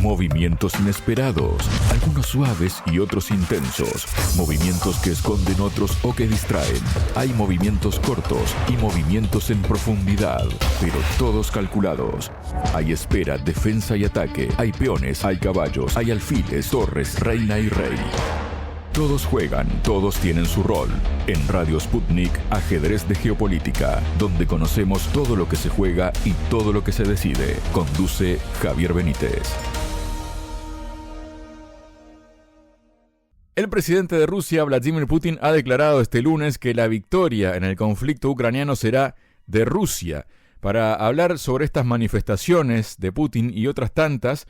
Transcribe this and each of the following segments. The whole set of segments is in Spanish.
Movimientos inesperados, algunos suaves y otros intensos. Movimientos que esconden otros o que distraen. Hay movimientos cortos y movimientos en profundidad, pero todos calculados. Hay espera, defensa y ataque. Hay peones, hay caballos, hay alfiles, torres, reina y rey. Todos juegan, todos tienen su rol. En Radio Sputnik, Ajedrez de Geopolítica, donde conocemos todo lo que se juega y todo lo que se decide. Conduce Javier Benítez. El presidente de Rusia, Vladimir Putin, ha declarado este lunes que la victoria en el conflicto ucraniano será de Rusia. Para hablar sobre estas manifestaciones de Putin y otras tantas,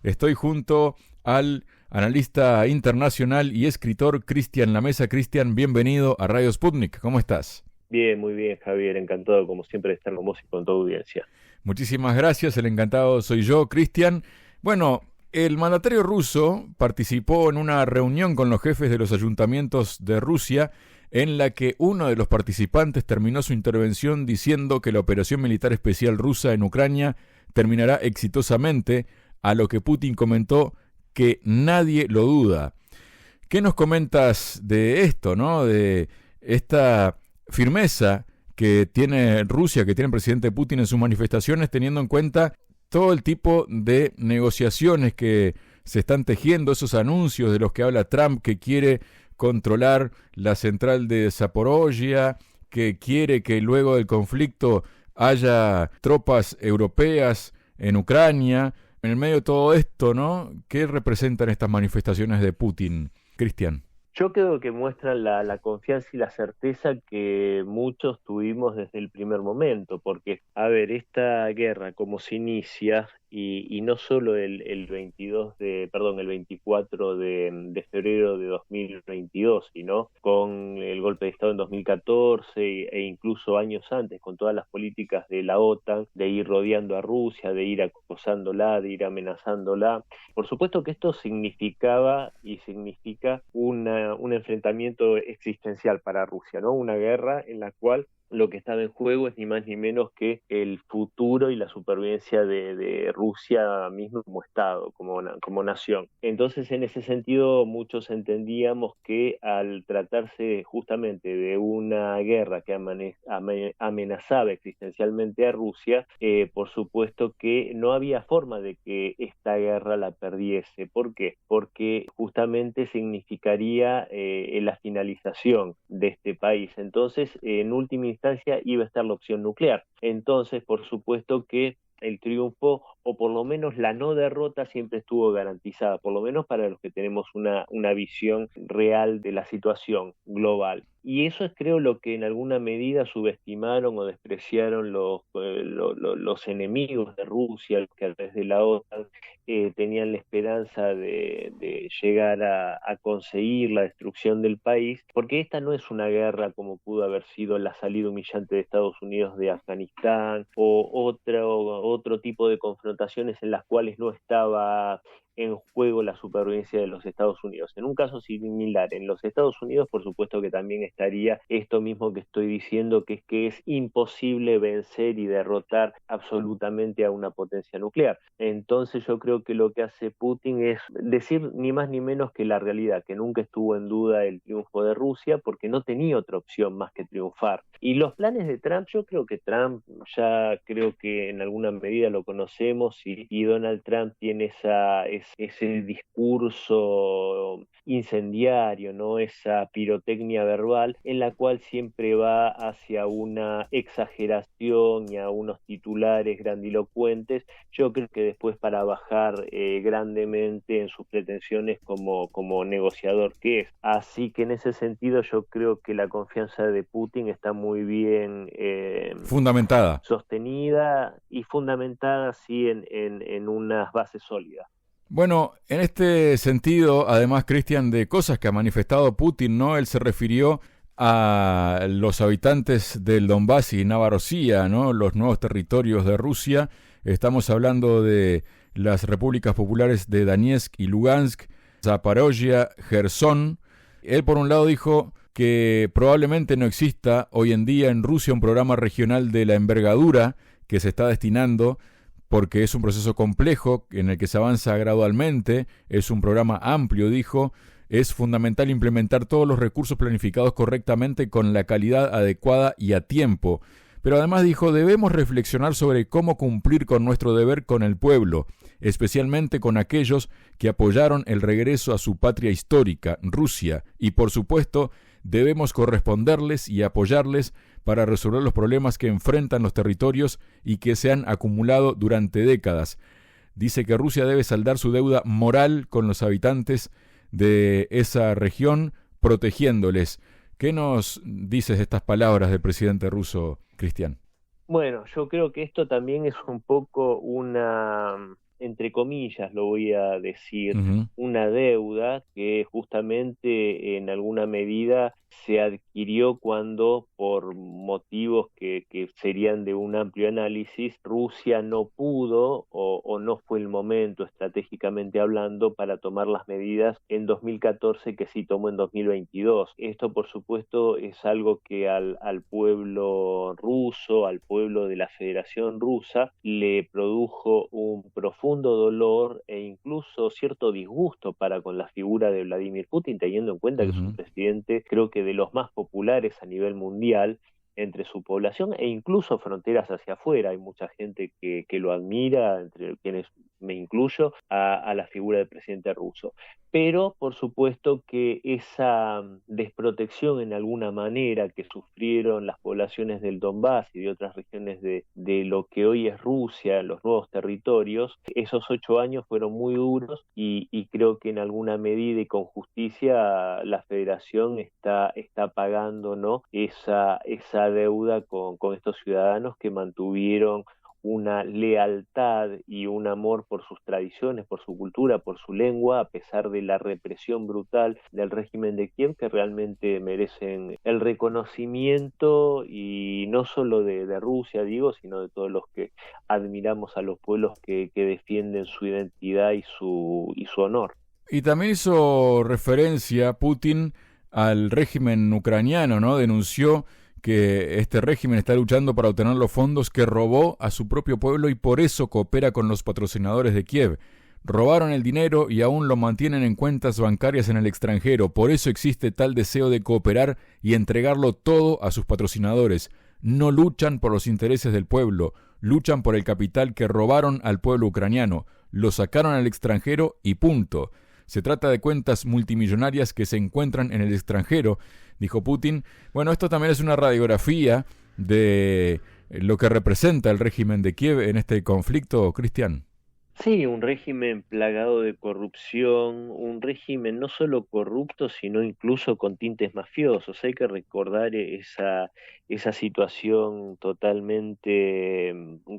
estoy junto al analista internacional y escritor Cristian Lamesa. Cristian, bienvenido a Radio Sputnik. ¿Cómo estás? Bien, muy bien, Javier. Encantado, como siempre, de estar con vos y con tu audiencia. Muchísimas gracias. El encantado soy yo, Cristian. Bueno, el mandatario ruso participó en una reunión con los jefes de los ayuntamientos de Rusia en la que uno de los participantes terminó su intervención diciendo que la operación militar especial rusa en Ucrania terminará exitosamente, a lo que Putin comentó que nadie lo duda. ¿Qué nos comentas de esto, no? De esta firmeza que tiene Rusia, que tiene el presidente Putin en sus manifestaciones, teniendo en cuenta todo el tipo de negociaciones que se están tejiendo, esos anuncios de los que habla Trump, que quiere controlar la central de Zaporozhia, que quiere que luego del conflicto haya tropas europeas en Ucrania? En el medio de todo esto, ¿no? ¿Qué representan estas manifestaciones de Putin, Cristian? Yo creo que muestran la confianza y la certeza que muchos tuvimos desde el primer momento, porque, a ver, esta guerra como se inicia, y no solo el 24 de febrero de 2022, sino con el golpe de Estado en 2014 e incluso años antes, con todas las políticas de la OTAN, de ir rodeando a Rusia, de ir acosándola, de ir amenazándola. Por supuesto que esto significaba y significa un enfrentamiento existencial para Rusia, ¿no? Una guerra en la cual lo que estaba en juego es ni más ni menos que el futuro y la supervivencia de Rusia mismo como Estado, como nación. Entonces, en ese sentido, muchos entendíamos que al tratarse justamente de una guerra que amenazaba existencialmente a Rusia, por supuesto que no había forma de que esta guerra la perdiese. ¿Por qué? Porque justamente significaría la finalización de este país. Entonces, en última instancia, iba a estar la opción nuclear. Entonces, por supuesto que el triunfo, o por lo menos la no derrota, siempre estuvo garantizada, por lo menos para los que tenemos una visión real de la situación global. Y eso es, creo, lo que en alguna medida subestimaron o despreciaron los enemigos de Rusia, que a través de la OTAN tenían la esperanza de llegar a conseguir la destrucción del país, porque esta no es una guerra como pudo haber sido la salida humillante de Estados Unidos de Afganistán o otro tipo de confrontaciones en las cuales no estaba en juego la supervivencia de los Estados Unidos. En un caso similar, en los Estados Unidos, por supuesto que también estaría esto mismo que estoy diciendo, que es imposible vencer y derrotar absolutamente a una potencia nuclear. Entonces yo creo que lo que hace Putin es decir ni más ni menos que la realidad, que nunca estuvo en duda el triunfo de Rusia, porque no tenía otra opción más que triunfar. Y los planes de Trump, yo creo que Trump ya creo que en alguna medida lo conocemos, y Donald Trump tiene ese discurso incendiario, ¿no? Esa pirotecnia verbal en la cual siempre va hacia una exageración y a unos titulares grandilocuentes. Yo creo que después para bajar grandemente en sus pretensiones como negociador que es. Así que en ese sentido yo creo que la confianza de Putin está muy bien fundamentada, sostenida y fundamentada, sí, en unas bases sólidas. Bueno, en este sentido, además, Cristian, de cosas que ha manifestado Putin, ¿no? Él se refirió a los habitantes del Donbass y Novorossiya, ¿no? Los nuevos territorios de Rusia. Estamos hablando de las repúblicas populares de Donetsk y Lugansk, Zaporozhia, Jersón. Él, por un lado, dijo que probablemente no exista hoy en día en Rusia un programa regional de la envergadura que se está destinando porque es un proceso complejo en el que se avanza gradualmente, es un programa amplio, dijo. Es fundamental implementar todos los recursos planificados correctamente con la calidad adecuada y a tiempo. Pero además dijo, debemos reflexionar sobre cómo cumplir con nuestro deber con el pueblo, especialmente con aquellos que apoyaron el regreso a su patria histórica, Rusia, y por supuesto, debemos corresponderles y apoyarles para resolver los problemas que enfrentan los territorios y que se han acumulado durante décadas. Dice que Rusia debe saldar su deuda moral con los habitantes de esa región, protegiéndoles. ¿Qué nos dices de estas palabras del presidente ruso, Cristian? Bueno, yo creo que esto también es un poco una, entre comillas lo voy a decir, una deuda que justamente en alguna medida se adquirió cuando, por motivos que serían de un amplio análisis, Rusia no pudo o no fue el momento, estratégicamente hablando, para tomar las medidas en 2014 que sí tomó en 2022. Esto, por supuesto, es algo que al pueblo ruso, al pueblo de la Federación Rusa, le produjo un profundo dolor e incluso cierto disgusto para con la figura de Vladimir Putin, teniendo en cuenta que es un presidente, creo que de los más populares a nivel mundial entre su población e incluso fronteras hacia afuera. Hay mucha gente que lo admira, entre quienes me incluyo, a la figura del presidente ruso. Pero, por supuesto, que esa desprotección en alguna manera que sufrieron las poblaciones del Donbass y de otras regiones de lo que hoy es Rusia, los nuevos territorios, esos 8 años fueron muy duros y creo que en alguna medida y con justicia la Federación está pagando, ¿no?, esa deuda con estos ciudadanos que mantuvieron una lealtad y un amor por sus tradiciones, por su cultura, por su lengua, a pesar de la represión brutal del régimen de Kiev, que realmente merecen el reconocimiento, y no solo de Rusia, digo, sino de todos los que admiramos a los pueblos que defienden su identidad y su honor. Y también hizo referencia Putin al régimen ucraniano, ¿no? Denunció que este régimen está luchando para obtener los fondos que robó a su propio pueblo y por eso coopera con los patrocinadores de Kiev. Robaron el dinero y aún lo mantienen en cuentas bancarias en el extranjero. Por eso existe tal deseo de cooperar y entregarlo todo a sus patrocinadores. No luchan por los intereses del pueblo, luchan por el capital que robaron al pueblo ucraniano. Lo sacaron al extranjero y punto. Se trata de cuentas multimillonarias que se encuentran en el extranjero, dijo Putin. Bueno, esto también es una radiografía de lo que representa el régimen de Kiev en este conflicto, Cristian. Sí, un régimen plagado de corrupción, un régimen no solo corrupto, sino incluso con tintes mafiosos. Hay que recordar esa situación totalmente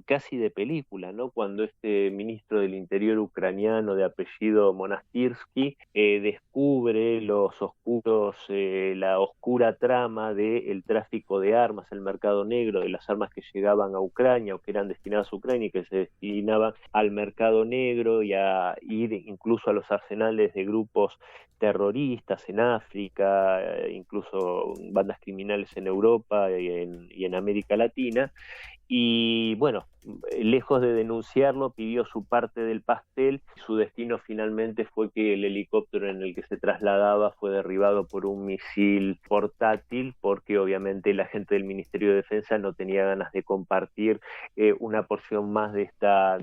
casi de película, ¿no? Cuando este ministro del Interior ucraniano de apellido Monastirsky descubre la oscura trama del tráfico de armas, el mercado negro de las armas que llegaban a Ucrania o que eran destinadas a Ucrania y que se destinaban al mercado negro y a ir incluso a los arsenales de grupos terroristas en África, incluso bandas criminales en Europa y en América Latina. Y bueno, lejos de denunciarlo, pidió su parte del pastel. Su destino finalmente fue que el helicóptero en el que se trasladaba fue derribado por un misil portátil, porque obviamente la gente del Ministerio de Defensa no tenía ganas de compartir una porción más de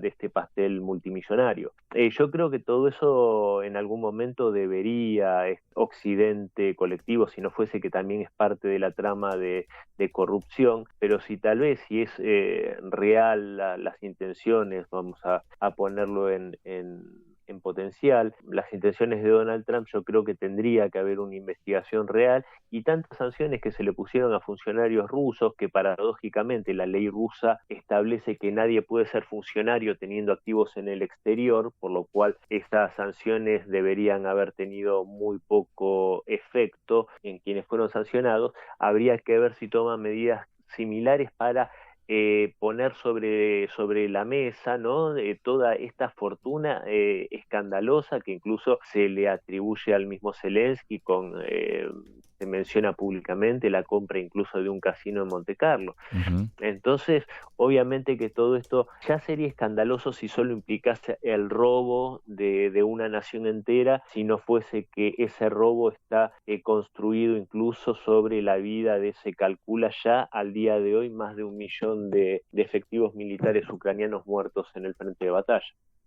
este pastel multimillonario. Yo creo que todo eso en algún momento debería, Occidente colectivo, si no fuese que también es parte de la trama de corrupción, pero si tal vez si es real las intenciones, vamos a ponerlo en potencial, las intenciones de Donald Trump, yo creo que tendría que haber una investigación real, y tantas sanciones que se le pusieron a funcionarios rusos, que paradójicamente la ley rusa establece que nadie puede ser funcionario teniendo activos en el exterior, por lo cual esas sanciones deberían haber tenido muy poco efecto en quienes fueron sancionados. Habría que ver si toman medidas similares para poner sobre la mesa, ¿no?, toda esta fortuna escandalosa que incluso se le atribuye al mismo Zelensky con se menciona públicamente la compra incluso de un casino en Monte Carlo. Ujú. Entonces, obviamente que todo esto ya sería escandaloso si solo implicase el robo de una nación entera, si no fuese que ese robo está construido incluso sobre la vida de, se calcula ya al día de hoy, más de 1 millón de efectivos militares ucranianos muertos en el frente de batalla.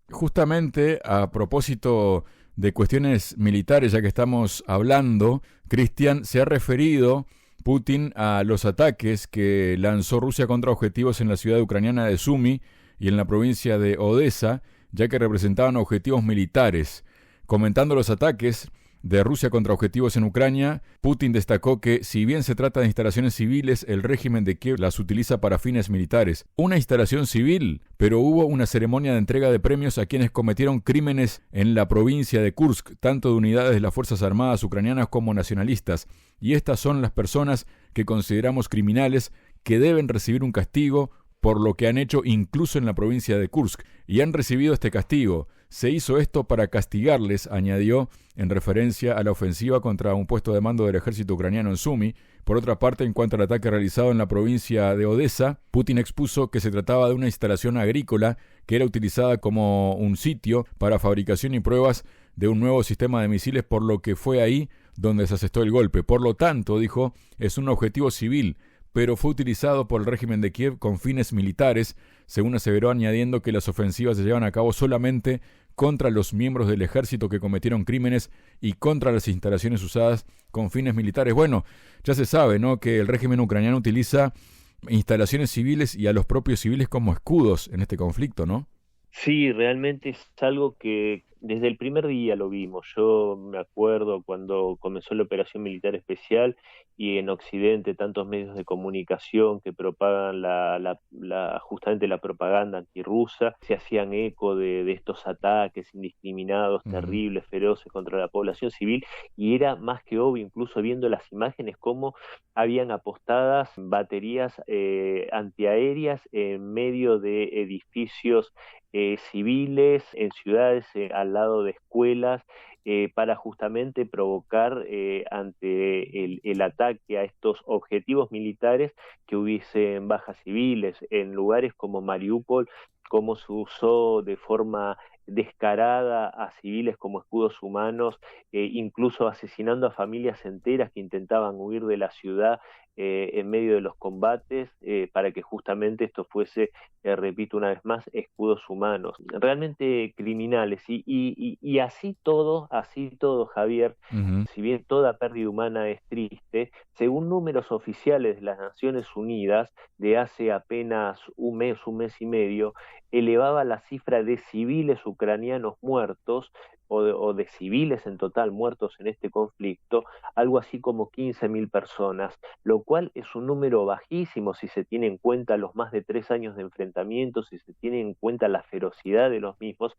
Justamente a propósito de cuestiones militares, ya que estamos hablando, Cristian, se ha referido Putin a los ataques que lanzó Rusia contra objetivos en la ciudad ucraniana de Sumy y en la provincia de Odessa, ya que representaban objetivos militares. Comentando los ataques de Rusia contra objetivos en Ucrania, Putin destacó que, si bien se trata de instalaciones civiles, el régimen de Kiev las utiliza para fines militares. Una instalación civil, pero hubo una ceremonia de entrega de premios a quienes cometieron crímenes en la provincia de Kursk, tanto de unidades de las Fuerzas Armadas ucranianas como nacionalistas. Y estas son las personas que consideramos criminales que deben recibir un castigo por lo que han hecho incluso en la provincia de Kursk, y han recibido este castigo. Se hizo esto para castigarles, añadió, en referencia a la ofensiva contra un puesto de mando del ejército ucraniano en Sumy. Por otra parte, en cuanto al ataque realizado en la provincia de Odessa, Putin expuso que se trataba de una instalación agrícola que era utilizada como un sitio para fabricación y pruebas de un nuevo sistema de misiles, por lo que fue ahí donde se asestó el golpe. Por lo tanto, dijo, es un objetivo civil, pero fue utilizado por el régimen de Kiev con fines militares, según aseveró, añadiendo que las ofensivas se llevan a cabo solamente contra los miembros del ejército que cometieron crímenes y contra las instalaciones usadas con fines militares. Bueno, ya se sabe, ¿no?, que el régimen ucraniano utiliza instalaciones civiles y a los propios civiles como escudos en este conflicto, ¿no? Sí, realmente es algo que desde el primer día lo vimos. Yo me acuerdo cuando comenzó la operación militar especial y en Occidente tantos medios de comunicación que propagan justamente la propaganda antirrusa se hacían eco de estos ataques indiscriminados, terribles, feroces contra la población civil, y era más que obvio, incluso viendo las imágenes, cómo habían apostadas baterías antiaéreas en medio de edificios civiles, en ciudades, al lado de escuelas, para justamente provocar ante el ataque a estos objetivos militares que hubiesen bajas civiles. En lugares como Mariupol, cómo se usó de forma descarada a civiles como escudos humanos, incluso asesinando a familias enteras que intentaban huir de la ciudad en medio de los combates, para que justamente esto fuese, repito una vez más, escudos humanos. Realmente criminales. Y así todo, Javier, si bien toda pérdida humana es triste, según números oficiales de las Naciones Unidas, de hace apenas un mes y medio, elevaba la cifra de civiles ucranianos muertos, o de civiles en total muertos en este conflicto, algo así como 15.000 personas, lo cual es un número bajísimo si se tiene en cuenta los más de 3 años de enfrentamientos, si se tiene en cuenta la ferocidad de los mismos,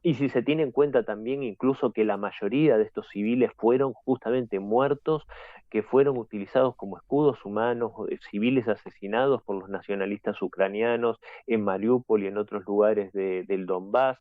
y si se tiene en cuenta también incluso que la mayoría de estos civiles fueron justamente muertos, que fueron utilizados como escudos humanos, civiles asesinados por los nacionalistas ucranianos en Mariupol y en otros lugares del Donbass.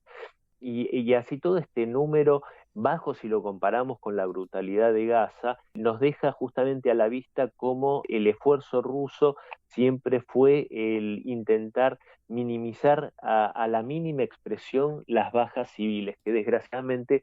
Y así todo este número bajo, si lo comparamos con la brutalidad de Gaza, nos deja justamente a la vista cómo el esfuerzo ruso siempre fue el intentar minimizar a la mínima expresión las bajas civiles, que desgraciadamente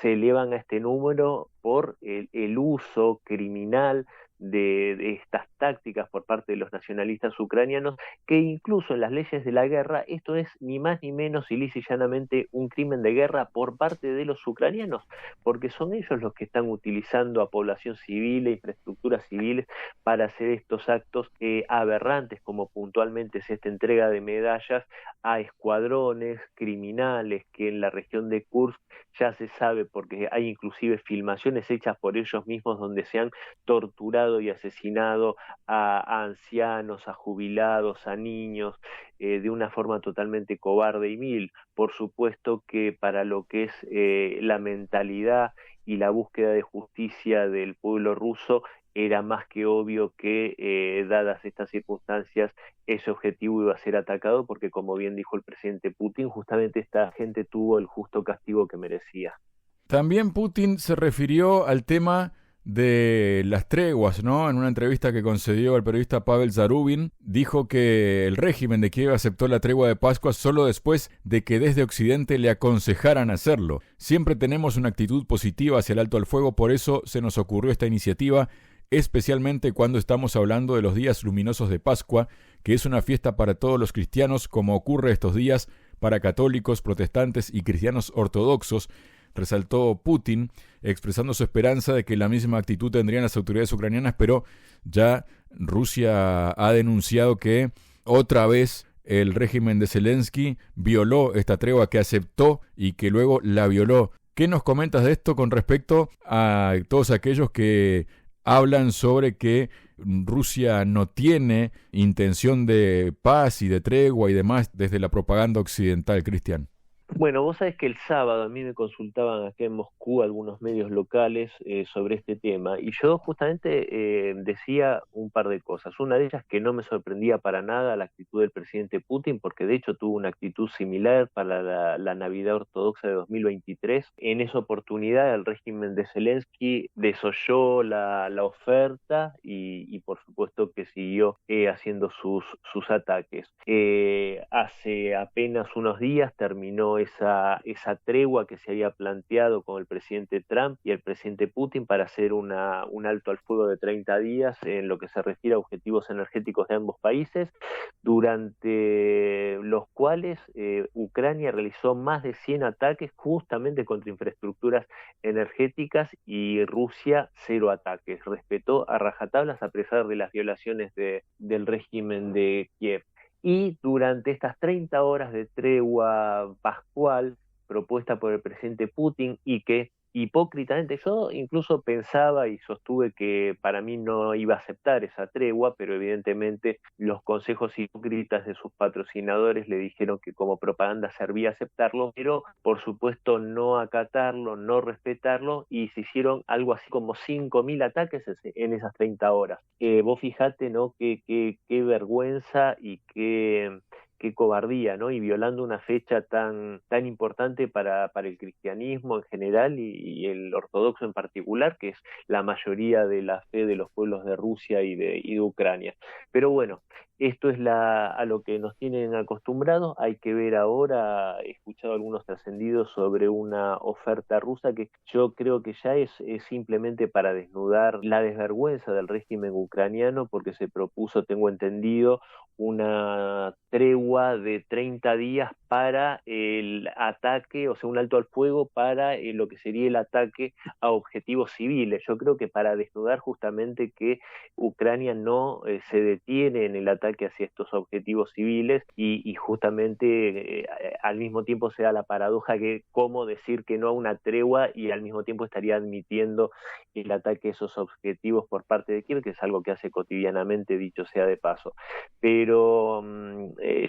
se elevan a este número por el uso criminal de estas tácticas por parte de los nacionalistas ucranianos, que incluso en las leyes de la guerra esto es ni más ni menos y lisa y llanamente un crimen de guerra por parte de los ucranianos, porque son ellos los que están utilizando a población civil e infraestructuras civiles para hacer estos actos aberrantes, como puntualmente es esta entrega de medallas a escuadrones criminales que en la región de Kursk ya se sabe, porque hay inclusive filmaciones hechas por ellos mismos donde se han torturado y asesinado a ancianos, a jubilados, a niños, de una forma totalmente cobarde y vil. Por supuesto que para lo que es la mentalidad y la búsqueda de justicia del pueblo ruso, era más que obvio que, dadas estas circunstancias, ese objetivo iba a ser atacado, porque, como bien dijo el presidente Putin, justamente esta gente tuvo el justo castigo que merecía. También Putin se refirió al tema de las treguas, ¿no? En una entrevista que concedió al periodista Pavel Zarubin, dijo que el régimen de Kiev aceptó la tregua de Pascua solo después de que desde Occidente le aconsejaran hacerlo. Siempre tenemos una actitud positiva hacia el alto al fuego, por eso se nos ocurrió esta iniciativa, especialmente cuando estamos hablando de los días luminosos de Pascua, que es una fiesta para todos los cristianos, como ocurre estos días para católicos, protestantes y cristianos ortodoxos, resaltó Putin, expresando su esperanza de que la misma actitud tendrían las autoridades ucranianas, pero ya Rusia ha denunciado que otra vez el régimen de Zelensky violó esta tregua que aceptó y que luego la violó. ¿Qué nos comentas de esto con respecto a todos aquellos que hablan sobre que Rusia no tiene intención de paz y de tregua y demás desde la propaganda occidental, Cristian? Bueno, vos sabés que el sábado a mí me consultaban acá en Moscú algunos medios locales sobre este tema y yo justamente decía un par de cosas. Una de ellas que no me sorprendía para nada la actitud del presidente Putin, porque de hecho tuvo una actitud similar para la Navidad Ortodoxa de 2023. En esa oportunidad el régimen de Zelensky desoyó la oferta y por supuesto que siguió haciendo sus ataques. Hace apenas unos días terminó esa tregua que se había planteado con el presidente Trump y el presidente Putin para hacer un alto al fuego de 30 días en lo que se refiere a objetivos energéticos de ambos países, durante los cuales Ucrania realizó más de 100 ataques justamente contra infraestructuras energéticas y Rusia 0 ataques. Respetó a rajatablas a pesar de las violaciones del régimen de Kiev. Y durante estas 30 horas de tregua pascual propuesta por el presidente Putin y que hipócritamente yo incluso pensaba y sostuve que para mí no iba a aceptar esa tregua, pero evidentemente los consejos hipócritas de sus patrocinadores le dijeron que como propaganda servía aceptarlo, pero por supuesto no acatarlo, no respetarlo y se hicieron algo así como 5.000 ataques en esas 30 horas. Vos fijate, ¿no? Qué vergüenza y qué cobardía, ¿no? Y violando una fecha tan importante para el cristianismo en general y el ortodoxo en particular, que es la mayoría de la fe de los pueblos de Rusia y de Ucrania. Pero bueno, esto es a lo que nos tienen acostumbrados. Hay que ver ahora, he escuchado algunos trascendidos sobre una oferta rusa que yo creo que ya es simplemente para desnudar la desvergüenza del régimen ucraniano, porque se propuso, tengo entendido, una tregua de 30 días para el ataque, o sea, un alto al fuego para lo que sería el ataque a objetivos civiles. Yo creo que para desnudar justamente que Ucrania no se detiene en el ataque hacia estos objetivos civiles y justamente al mismo tiempo se da la paradoja que cómo decir que no a una tregua y al mismo tiempo estaría admitiendo el ataque a esos objetivos por parte de Kiev, que es algo que hace cotidianamente, dicho sea de paso. Pero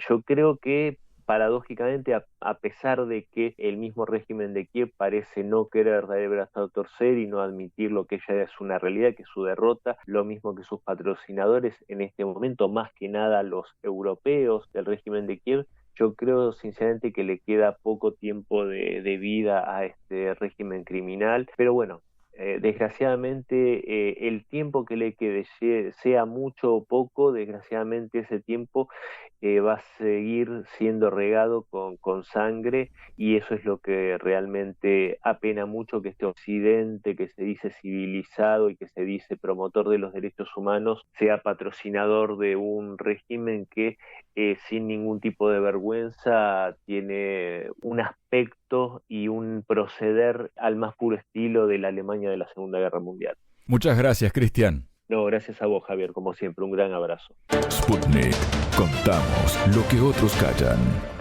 yo creo que paradójicamente, a pesar de que el mismo régimen de Kiev parece no querer dar el brazo a torcer y no admitir lo que ya es una realidad, que es su derrota, lo mismo que sus patrocinadores en este momento, más que nada los europeos del régimen de Kiev, yo creo sinceramente que le queda poco tiempo de vida a este régimen criminal, pero bueno, desgraciadamente el tiempo que le quede, sea mucho o poco, desgraciadamente ese tiempo va a seguir siendo regado con sangre y eso es lo que realmente apena mucho, que este Occidente que se dice civilizado y que se dice promotor de los derechos humanos sea patrocinador de un régimen que sin ningún tipo de vergüenza tiene un aspecto y un proceder al más puro estilo de la Alemania de la Segunda Guerra Mundial. Muchas gracias, Cristian. No, gracias a vos, Javier, como siempre, un gran abrazo. Sputnik. Contamos lo que otros callan.